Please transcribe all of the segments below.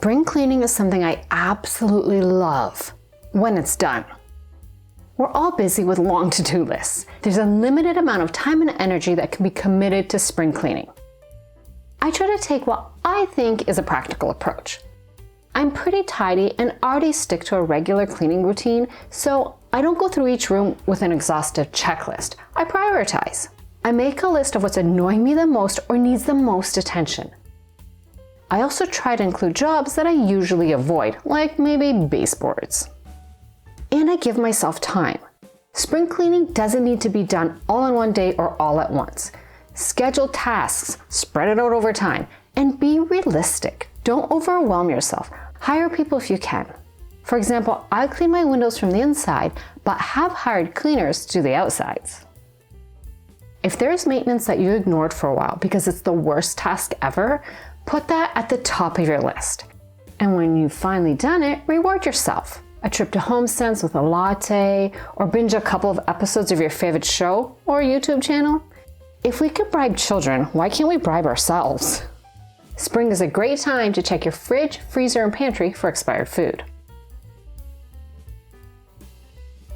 Spring cleaning is something I absolutely love when it's done. We're all busy with long to-do lists. There's a limited amount of time and energy that can be committed to spring cleaning. I try to take what I think is a practical approach. I'm pretty tidy and already stick to a regular cleaning routine, so I don't go through each room with an exhaustive checklist. I prioritize. I make a list of what's annoying me the most or needs the most attention. I also try to include jobs that I usually avoid, like maybe baseboards. And I give myself time. Spring cleaning doesn't need to be done all in one day or all at once. Schedule tasks, spread it out over time, and be realistic. Don't overwhelm yourself. Hire people if you can. For example, I clean my windows from the inside, but have hired cleaners to do the outsides. If there's maintenance that you ignored for a while because it's the worst task ever, put that at the top of your list. And when you've finally done it, reward yourself. A trip to HomeSense with a latte, or binge a couple of episodes of your favorite show or YouTube channel. If we could bribe children, why can't we bribe ourselves? Spring is a great time to check your fridge, freezer, and pantry for expired food.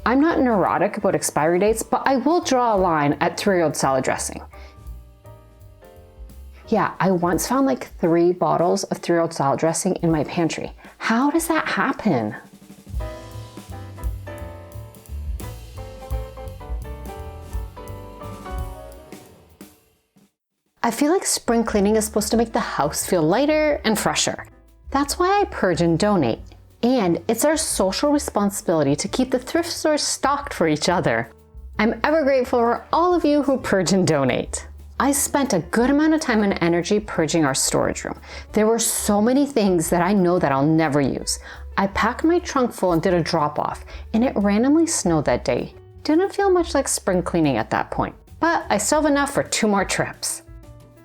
I'm not neurotic about expiry dates, but I will draw a line at 3-year-old salad dressing. Yeah, I once found like 3 bottles of 3-year-old salad dressing in my pantry. How does that happen? I feel like spring cleaning is supposed to make the house feel lighter and fresher. That's why I purge and donate. And it's our social responsibility to keep the thrift stores stocked for each other. I'm ever grateful for all of you who purge and donate. I spent a good amount of time and energy purging our storage room. There were so many things that I know that I'll never use. I packed my trunk full and did a drop-off, and it randomly snowed that day. Didn't feel much like spring cleaning at that point, but I still have enough for 2 more trips.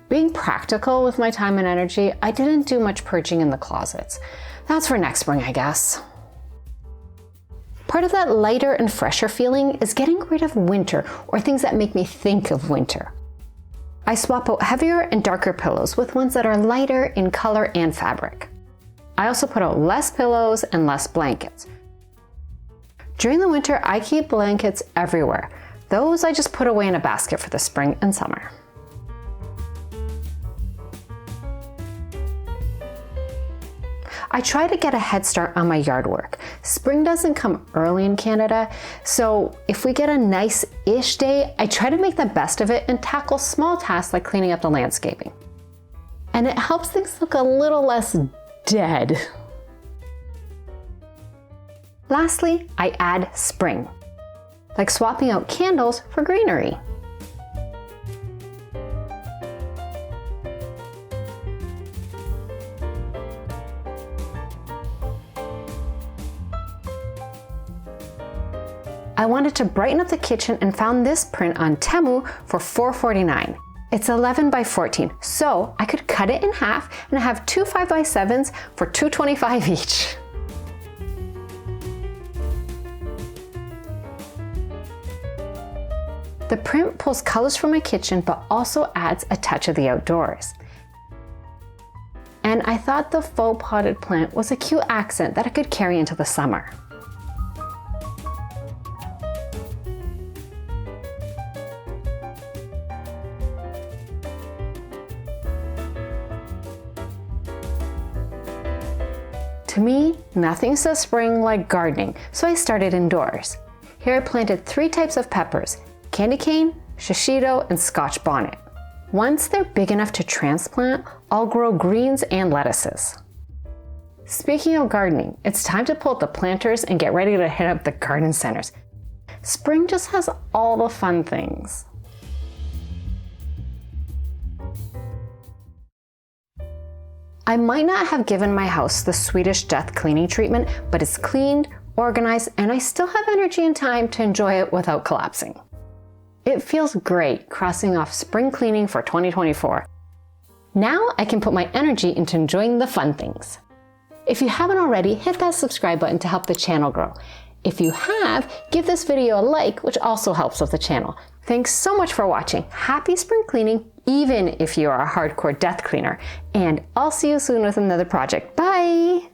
Being practical with my time and energy, I didn't do much purging in the closets. That's for next spring, I guess. Part of that lighter and fresher feeling is getting rid of winter or things that make me think of winter. I swap out heavier and darker pillows with ones that are lighter in color and fabric. I also put out less pillows and less blankets. During the winter, I keep blankets everywhere. Those I just put away in a basket for the spring and summer. I try to get a head start on my yard work. Spring doesn't come early in Canada, so if we get a nice-ish day, I try to make the best of it and tackle small tasks like cleaning up the landscaping. And it helps things look a little less dead. Lastly, I add spring, like swapping out candles for greenery. I wanted to brighten up the kitchen and found this print on Temu for $4.49. It's 11 by 14, so I could cut it in half and have 2 5x7s for $2.25 each. The print pulls colors from my kitchen but also adds a touch of the outdoors. And I thought the faux potted plant was a cute accent that I could carry into the summer. To me, nothing says spring like gardening, so I started indoors. Here I planted 3 types of peppers: candy cane, shishito, and Scotch bonnet. Once they're big enough to transplant, I'll grow greens and lettuces. Speaking of gardening, it's time to pull out the planters and get ready to hit up the garden centers. Spring just has all the fun things. I might not have given my house the Swedish death cleaning treatment, but it's cleaned, organized, and I still have energy and time to enjoy it without collapsing. It feels great crossing off spring cleaning for 2024. Now I can put my energy into enjoying the fun things. If you haven't already, hit that subscribe button to help the channel grow. If you have, give this video a like, which also helps with the channel. Thanks so much for watching. Happy spring cleaning. even if you are a hardcore death cleaner. And I'll see you soon with another project. Bye!